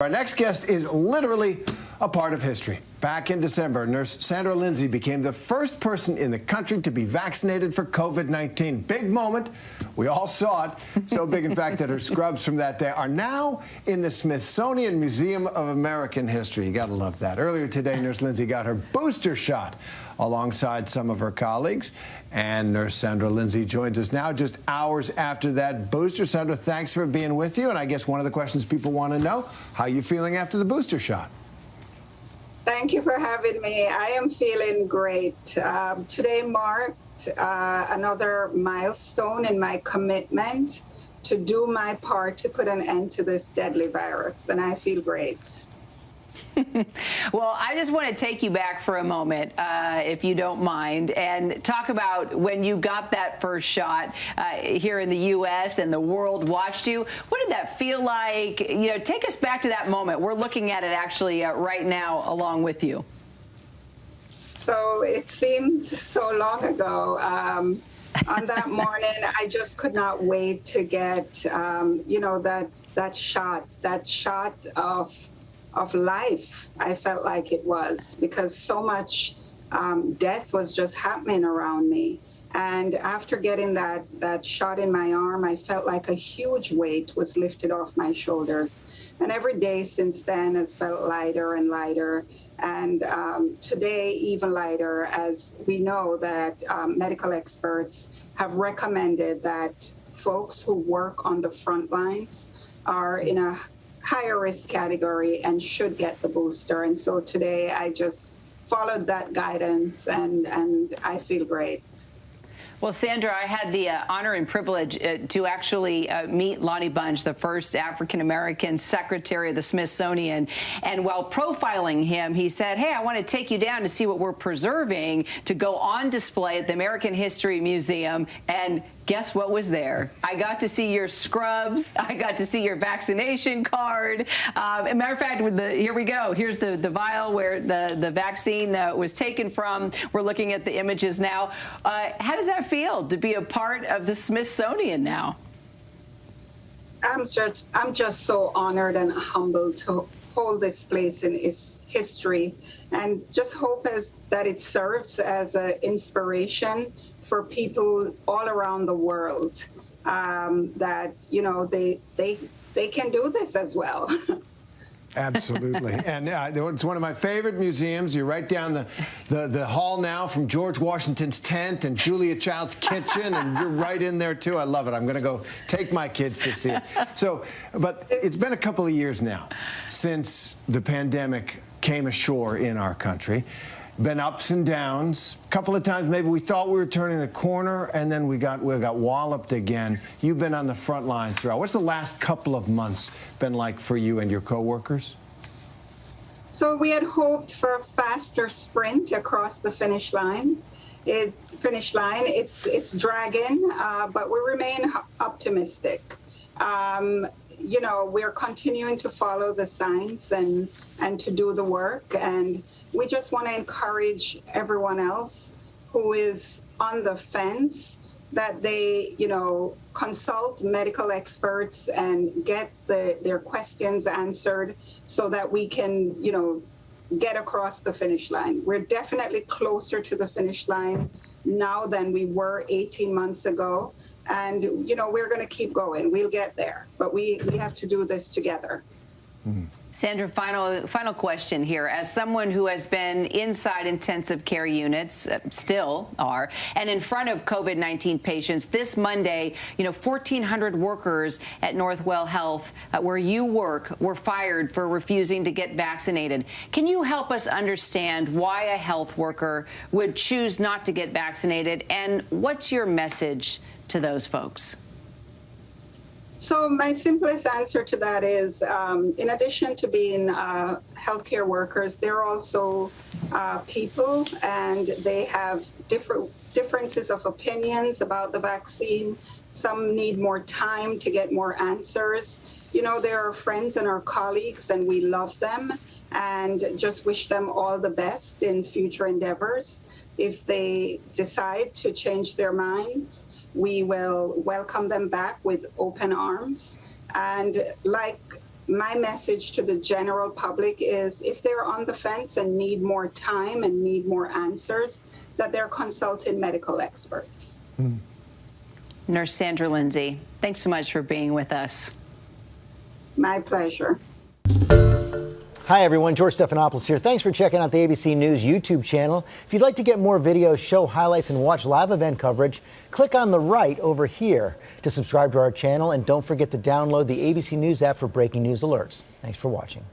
Our next guest is literally a part of history. Back in December, nurse Sandra Lindsay became the first person in the country to be vaccinated for COVID-19. Big moment. We all saw it. So big, in fact, that her scrubs from that day are now in the Smithsonian Museum of American History. You gotta love that. Earlier today, Nurse Lindsay got her booster shot alongside some of her colleagues. And Nurse Sandra Lindsay joins us now just hours after that booster. Sandra, thanks for being with you. And I guess one of the questions people want to know, how are you feeling after the booster shot? Thank you for having me. I am feeling great. Today marked another milestone in my commitment to do my part to put an end to this deadly virus, and I feel great. Well, I just want to take you back for a moment, if you don't mind, and talk about when you got that first shot here in the U.S. and the world watched you. What did that feel like? You know, take us back to that moment. We're looking at it actually right now along with you. So it seemed so long ago. On that morning, I just could not wait to get, you know, that shot of life. I felt like it was, because so much death was just happening around me. And after getting that shot in my arm, I felt like a huge weight was lifted off my shoulders. And every day since then has felt lighter and lighter. And today, even lighter, as we know that medical experts have recommended that folks who work on the front lines are in a higher risk category and should get the booster. And so today I just followed that guidance, and I feel great. Well, Sandra, I had the honor and privilege to actually meet Lonnie Bunch, the first African-American secretary of the Smithsonian. And while profiling him, he said, hey, I want to take you down to see what we're preserving to go on display at the American History Museum. And guess what was there? I got to see your scrubs. I got to see your vaccination card. As a matter of fact, here we go. Here's the vial where the vaccine was taken from. We're looking at the images now. How does that feel to be a part of the Smithsonian now? I'm just so honored and humbled to hold this place in history, and just hope that it serves as an inspiration for people all around the world, that, you know, they can do this as well. Absolutely. And it's one of my favorite museums. You're right down the hall now from George Washington's tent and Julia Child's kitchen, and you're right in there too. I love it. I'm going to go take my kids to see it. So, but it's been a couple of years now since the pandemic came ashore in our country. Been ups and downs. A couple of times maybe we thought we were turning the corner, and then we got walloped again. You've been on the front lines throughout. What's the last couple of months been like for you and your coworkers? So we had hoped for a faster sprint across the finish line. It's dragging, but we remain optimistic. You know, we're continuing to follow the science and to do the work, and we just want to encourage everyone else who is on the fence that they, you know, consult medical experts and get their questions answered so that we can, you know, get across the finish line. We're definitely closer to the finish line now than we were 18 months ago. And, you know, we're going to keep going. We'll get there. But we have to do this together. Mm-hmm. Sandra, final question here. As someone who has been inside intensive care units, still are, and in front of COVID-19 patients, this Monday, you know, 1,400 workers at Northwell Health, where you work, were fired for refusing to get vaccinated. Can you help us understand why a health worker would choose not to get vaccinated, and what's your message to those folks? So my simplest answer to that is, in addition to being healthcare workers, they're also people, and they have differences of opinions about the vaccine. Some need more time to get more answers. You know, they're our friends and our colleagues, and we love them and just wish them all the best in future endeavors. If they decide to change their minds, we will welcome them back with open arms. And like my message to the general public is if they're on the fence and need more time and need more answers, that they're consulting medical experts. Nurse Sandra Lindsay, thanks so much for being with us. My pleasure. Hi, everyone. George Stephanopoulos here. Thanks for checking out the ABC News YouTube channel. If you'd like to get more videos, show highlights, and watch live event coverage, click on the right over here to subscribe to our channel. And don't forget to download the ABC News app for breaking news alerts. Thanks for watching.